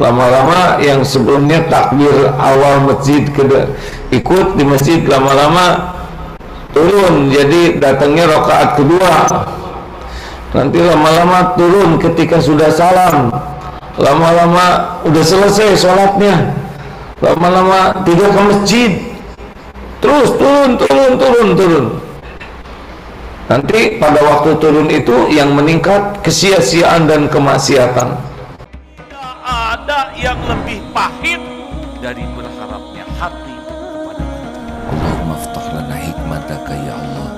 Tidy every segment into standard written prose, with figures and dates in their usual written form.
Lama-lama yang sebelumnya takbir awal masjid ikut di masjid, lama-lama turun jadi datangnya rakaat kedua. Nanti lama-lama turun ketika sudah salam. Lama-lama udah selesai sholatnya, lama-lama tidak ke masjid, terus turun. Nanti pada waktu turun itu yang meningkat kesia-siaan dan kemaksiatan. Tidak ada yang lebih pahit dari berharapnya hati kepada Allah. Allahumma aftah lana hikmataka ya Allah.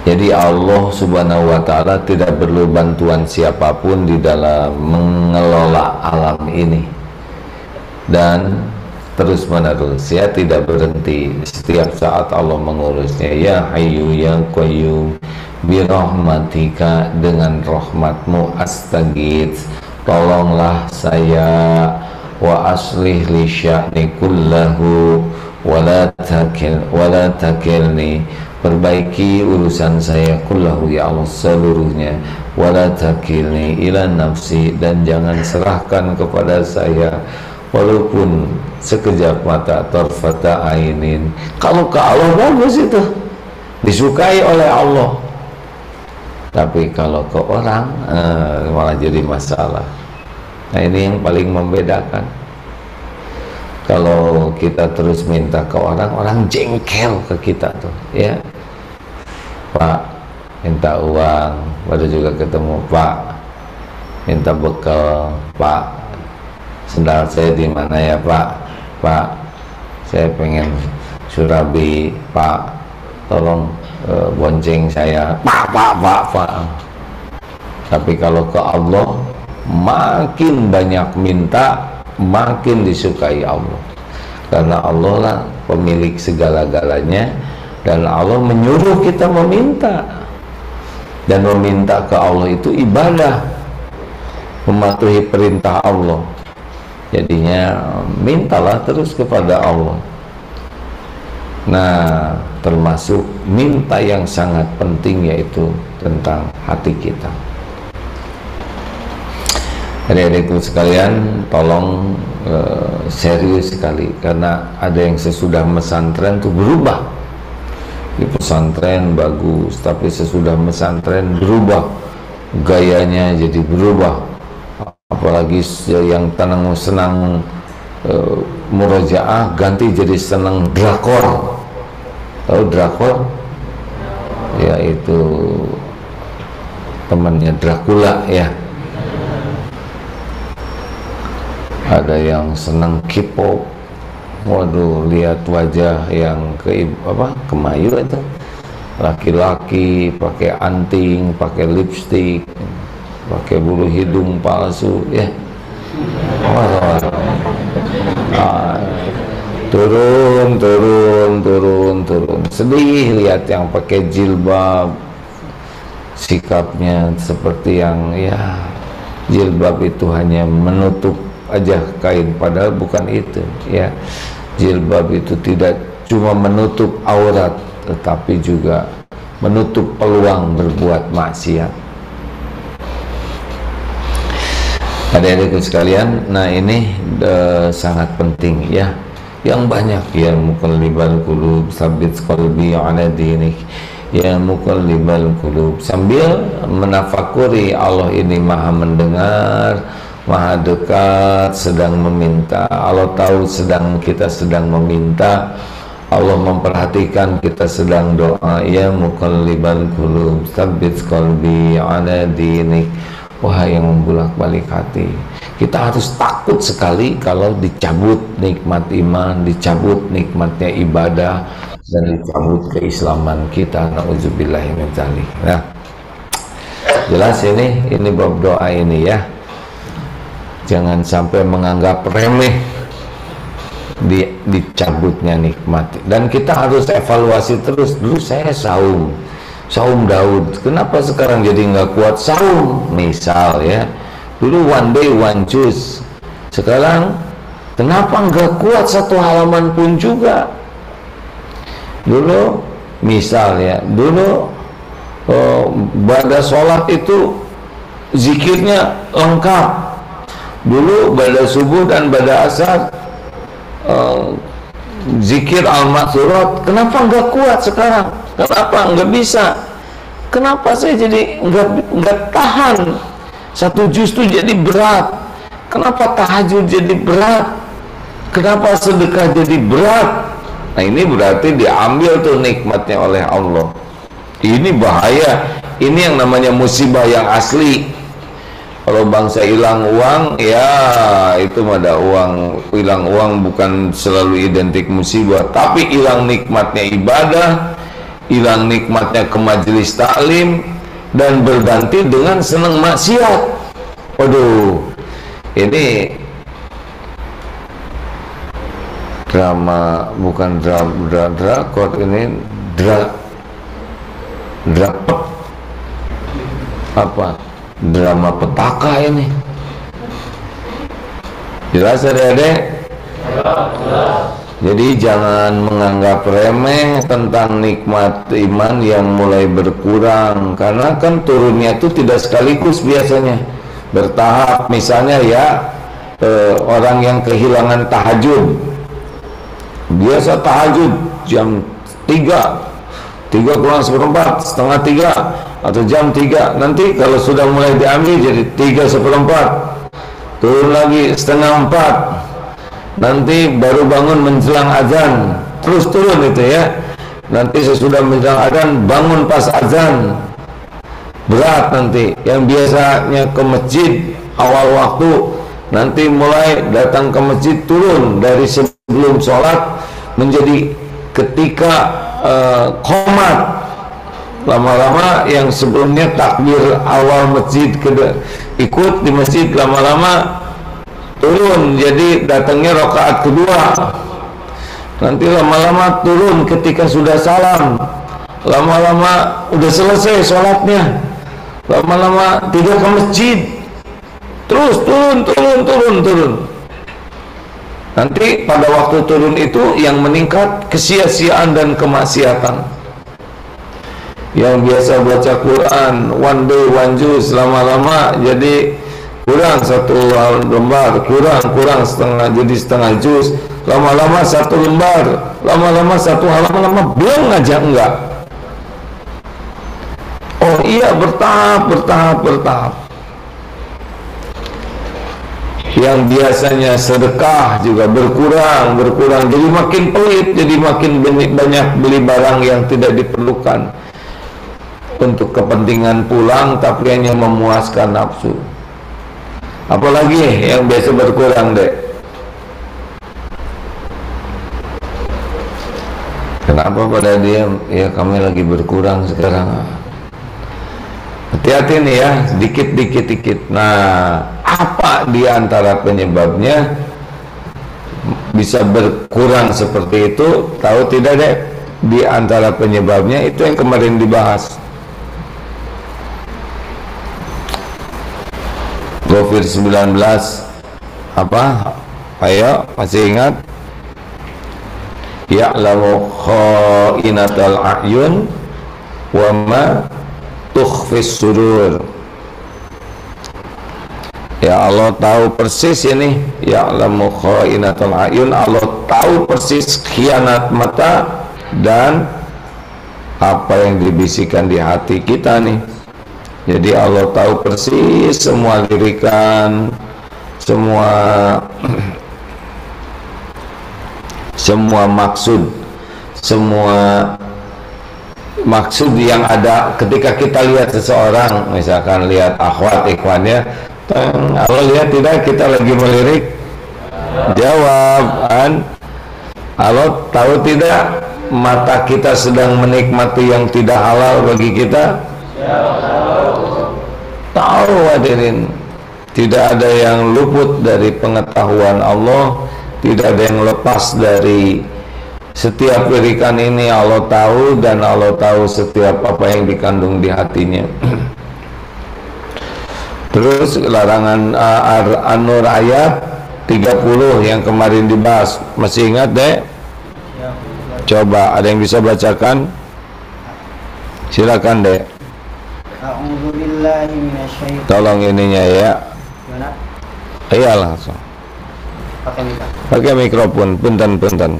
Jadi Allah subhanahu wa ta'ala tidak perlu bantuan siapapun di dalam mengelola alam ini, dan terus menerus ya, tidak berhenti. Setiap saat Allah mengurusnya. Ya Hayyu ya Qayyum birahmatika, dengan rahmatmu astaghits, tolonglah saya, wa aslih li sya'ni kullahu wala takilni, perbaiki urusan saya, kullahu ya Allah, seluruhnya, wala takilni ila nafsi, dan jangan serahkan kepada saya walaupun sekejap mata, tarfata ainin. Kalau ke Allah bagus, itu disukai oleh Allah, tapi kalau ke orang malah jadi masalah. Nah, ini yang paling membedakan. Kalau kita terus minta ke orang, orang jengkel ke kita tuh, ya. Pak, minta uang, baru juga ketemu. Pak, minta bekal. Pak, sendal saya di mana ya Pak? Pak, saya pengen surabi. Pak, tolong bonceng saya. Pak. Tapi kalau ke Allah, makin banyak minta, makin disukai Allah, karena Allah lah pemilik segala-galanya, dan Allah menyuruh kita meminta, dan meminta ke Allah itu ibadah, mematuhi perintah Allah. Jadinya mintalah terus kepada Allah. Nah, termasuk minta yang sangat penting yaitu tentang hati kita. Adik-adikku sekalian, tolong serius sekali, karena ada yang sesudah pesantren itu berubah. Di pesantren bagus, tapi sesudah pesantren berubah, gayanya jadi berubah. Apalagi yang senang murojaah ganti jadi senang drakor. Tahu drakor? Yaitu temannya Dracula ya. Ada yang senang K-pop. Waduh, lihat wajah yang kemayu itu, laki-laki pakai anting, pakai lipstik, pakai bulu hidung palsu ya. Turun. Sedih lihat yang pakai jilbab, sikapnya seperti yang ya, jilbab itu hanya menutup aja kain, padahal bukan itu ya. Jilbab itu tidak cuma menutup aurat, tetapi juga menutup peluang berbuat maksiat. Adik-adikku sekalian, nah ini sangat penting ya. Yang banyak, ya muqallibal qulub tsabbit qalbi ala dinik, ya muqallibal qulub, sambil menafakuri Allah ini maha mendengar, maha dekat, sedang meminta. Allah tahu kita sedang meminta. Allah memperhatikan kita sedang doa. Ya muqallibal qulub tsabbit qalbi ala dinik. Wahai yang membolak-balik hati, kita harus takut sekali kalau dicabut nikmat iman, dicabut nikmatnya ibadah, dan dicabut keislaman kita. Nauzubillahi min dzalik. Nah, jelas ini bab doa ini ya. Jangan sampai menganggap remeh dicabutnya nikmat. Dan kita harus evaluasi terus. Dulu saya saum Daud, kenapa sekarang jadi nggak kuat saum? Misal ya, dulu one day one juice, sekarang kenapa nggak kuat satu halaman pun juga? Dulu Misal ya, dulu pada sholat itu zikirnya lengkap. Dulu pada subuh dan pada asar zikir al-maksurat. Kenapa nggak kuat sekarang? Kenapa nggak bisa? Kenapa saya jadi nggak tahan? Satu juz itu jadi berat. Kenapa tahajud jadi berat? Kenapa sedekah jadi berat? Nah, ini berarti diambil tuh nikmatnya oleh Allah. Ini bahaya. Ini yang namanya musibah yang asli. Kalau bangsa hilang uang, ya itu ada uang. Hilang uang bukan selalu identik musibah, tapi hilang nikmatnya ibadah, hilang nikmatnya ke majelis taklim, dan berganti dengan senang maksiat. Waduh, ini drama, bukan drakor, ini apa, drama petaka ini. Jelas adik-adik? Jadi jangan menganggap remeh tentang nikmat iman yang mulai berkurang, karena kan turunnya itu tidak sekaligus, biasanya bertahap. Misalnya ya, orang yang kehilangan tahajud, biasa tahajud jam 3 kurang seperempat, setengah 3 atau jam 3. Nanti kalau sudah mulai diambil jadi 3 seperempat, turun lagi setengah 4, nanti baru bangun menjelang azan, terus turun itu ya. Nanti sesudah menjelang azan bangun pas azan, berat. Nanti yang biasanya ke masjid awal waktu, nanti mulai datang ke masjid turun dari sebelum sholat menjadi ketika qomat. Lama-lama yang sebelumnya takbir awal masjid ikut di masjid, lama-lama turun jadi datangnya rakaat kedua. Nanti lama-lama turun ketika sudah salam, lama-lama udah selesai sholatnya, lama-lama tidak ke masjid, terus turun. Nanti pada waktu turun itu yang meningkat kesia-siaan dan kemaksiatan. Yang biasa baca Quran one day one juz, lama-lama jadi kurang 1 lembar, kurang setengah, jadi setengah juz, lama-lama 1 lembar, lama-lama 1 halaman, lama belum ngajak enggak. Oh iya, bertahap. Yang biasanya sedekah juga berkurang, jadi makin pelit, jadi makin banyak beli barang yang tidak diperlukan untuk kepentingan pulang, tapi hanya memuaskan nafsu. Apalagi yang biasa berkurang deh. Kenapa pada diam? Ya kami lagi berkurang sekarang. Hati-hati nih ya, dikit. Nah, apa di antara penyebabnya bisa berkurang seperti itu? Tahu tidak deh? Di antara penyebabnya itu yang kemarin dibahas, COVID-19. Apa? Ayo, masih ingat? Ya'lamu kha'inatal a'yun wa ma tukhfis sudur. Ya Allah tahu persis ini. Ya'lamu kha'inatal a'yun, Allah tahu persis khianat mata dan apa yang dibisikkan di hati kita nih. Jadi Allah tahu persis semua lirikan, semua maksud yang ada ketika kita lihat seseorang, misalkan lihat akhwat ikhwannya, Allah lihat tidak kita lagi melirik, jawab kan. Allah tahu tidak mata kita sedang menikmati yang tidak halal bagi kita? Tahu hadirin. Tidak ada yang luput dari pengetahuan Allah, tidak ada yang lepas dari setiap lirikan ini. Allah tahu, dan Allah tahu setiap apa yang dikandung di hatinya. Terus larangan An-Nur ayat 30 yang kemarin dibahas, masih ingat deh? Coba ada yang bisa bacakan? Silakan Dek. A'udzubillahi minasyaitonir. Tolong ininya ya. Gimana? Iya langsung. Pakai mikrofon. Pakai mikrofon, punten.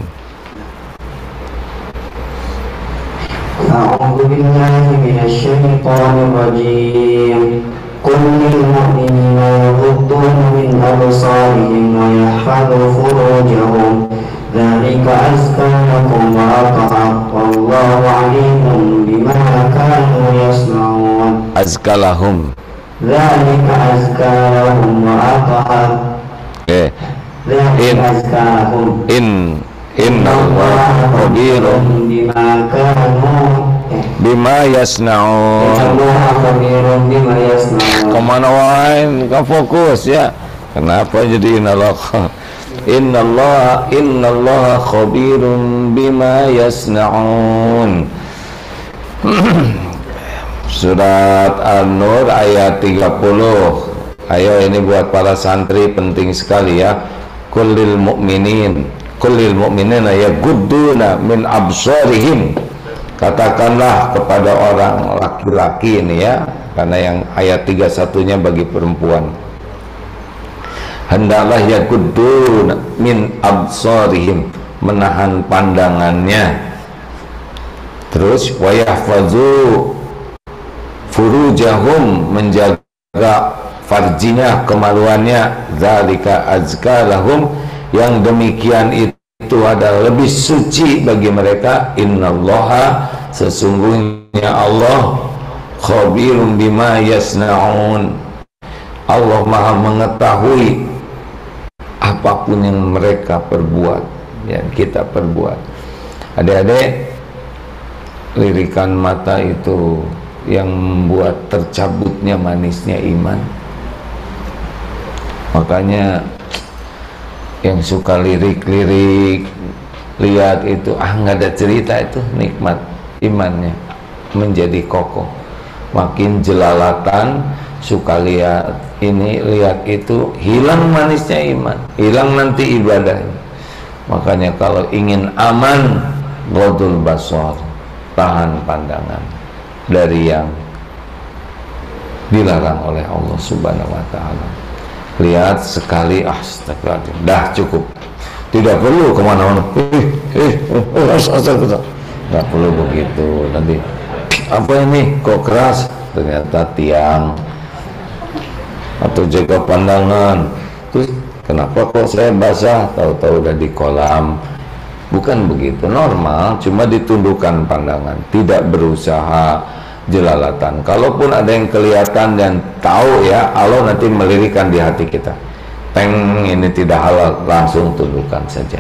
A'udzubillahi minasyaitonir rajim. Qul lil mu'minina yaghuddu min absarihim wa yahfazu furujahum. Dzalika azka lakum wa athhar. Wallahu 'alimun bima kanu yasna'un. Azkalahum. Dzalika azka lahum wa athhar. Dzalika azka lahum. Innallaha khabirun bima kanu bima yasnaun. Innallaha khabirun bima yasna'un. Kemana wae, nggak fokus ya. Kenapa jadi innallaha khabirun bima yasnaun. Surat An-Nur ayat 30. Ayo ini buat para santri penting sekali ya. Kullil mu'minina yagudduna min absarihim. Katakanlah kepada orang laki-laki ini ya, karena yang ayat 31-nya bagi perempuan. Hendaklah yagudduna min absarihim, menahan pandangannya. Terus wa yahfazu furujahum, menjaga farjinya, kemaluannya. Dzalika azka lahum, yang demikian itu adalah lebih suci bagi mereka. Innallaha, sesungguhnya Allah, khabirun bima yasnaun, Allah maha mengetahui apapun yang mereka perbuat, yang kita perbuat. Adik-adik, lirikan mata itu yang membuat tercabutnya manisnya iman. Makanya yang suka lirik-lirik, lihat itu, nggak ada cerita, itu nikmat imannya menjadi kokoh. Makin jelalatan, suka lihat ini, lihat itu, hilang manisnya iman, hilang nanti ibadahnya. Makanya kalau ingin aman, ghodul basar, tahan pandangan dari yang dilarang oleh Allah Subhanahu wa ta'ala. Lihat sekali, astagfirullah, dah cukup, tidak perlu kemana-mana. Nggak perlu begitu. Nanti apa ini kok keras, ternyata tiang atau jaga pandangan. Terus kenapa kok saya basah, tahu-tahu udah di kolam. Bukan begitu, normal, cuma ditundukkan pandangan, tidak berusaha jelalatan. Kalaupun ada yang kelihatan dan tahu ya, Allah nanti melirikan di hati kita, teng, ini tidak halal, langsung tundukkan saja.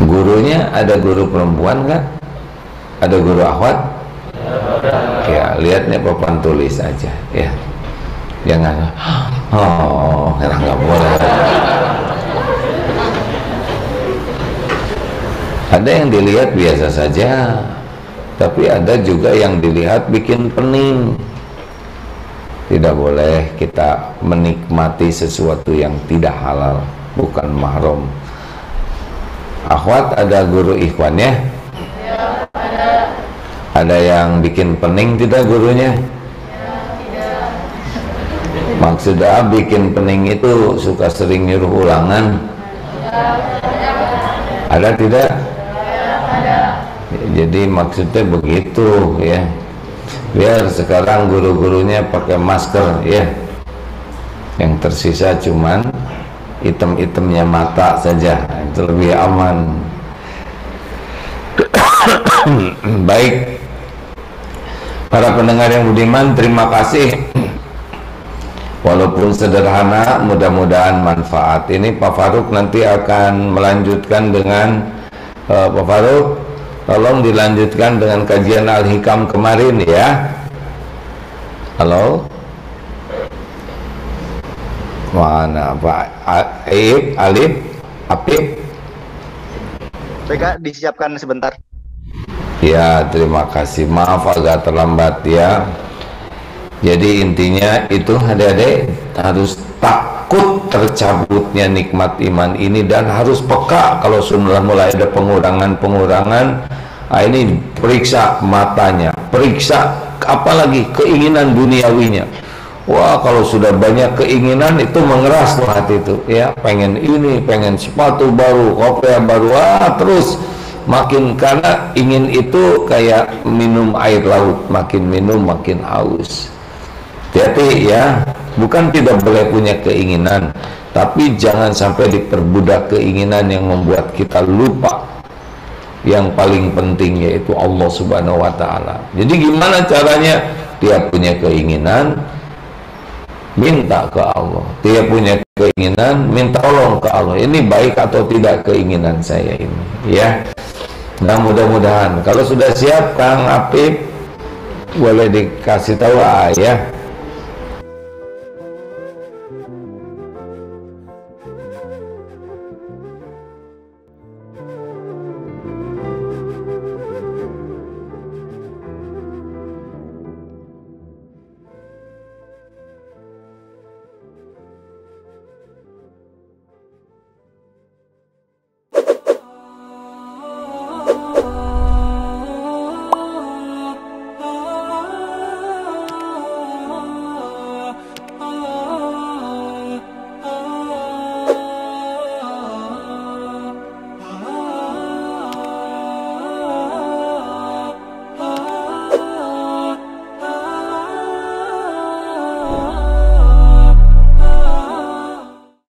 Gurunya ada guru perempuan kan? Ada guru akhwat? Ya, lihatnya papan tulis aja ya. Jangan nggak boleh. Ada yang dilihat biasa saja, tapi ada juga yang dilihat bikin pening. Tidak boleh kita menikmati sesuatu yang tidak halal, bukan mahram. Akhwat, ada guru ikhwannya? Ya, ada. Ada yang bikin pening tidak gurunya? Ya, tidak. Maksudnya bikin pening itu suka sering nyuruh ulangan? Ya, ada tidak? Jadi maksudnya begitu ya, biar sekarang guru-gurunya pakai masker ya, yang tersisa cuman item-itemnya mata saja, itu lebih aman. Baik, para pendengar yang budiman, terima kasih. Walaupun sederhana, mudah-mudahan manfaat. Ini Pak Faruk nanti akan melanjutkan dengan Pak Faruk, tolong dilanjutkan dengan kajian Al-Hikam kemarin ya. Halo? Mana Pak Alif? Apip? Baik, disiapkan sebentar. Ya, terima kasih. Maaf agak terlambat ya. Jadi intinya itu, adik-adik harus takut tercabutnya nikmat iman ini dan harus peka kalau sudah mulai ada pengurangan-pengurangan, Ini periksa matanya, periksa apalagi keinginan duniawinya. Wah, kalau sudah banyak keinginan itu mengeras tuh hati itu, ya, pengen ini, pengen sepatu baru, kopiah baru, terus makin, karena ingin itu kayak minum air laut, makin minum makin haus. Hati-hati ya, bukan tidak boleh punya keinginan, tapi jangan sampai diperbudak keinginan yang membuat kita lupa yang paling penting, yaitu Allah Subhanahu wa Ta'ala. Jadi gimana caranya? Dia punya keinginan, minta ke Allah. Dia punya keinginan, minta tolong ke Allah. Ini baik atau tidak keinginan saya ini, ya. Nah, mudah-mudahan kalau sudah siap Kang Apip boleh dikasih tahu ya.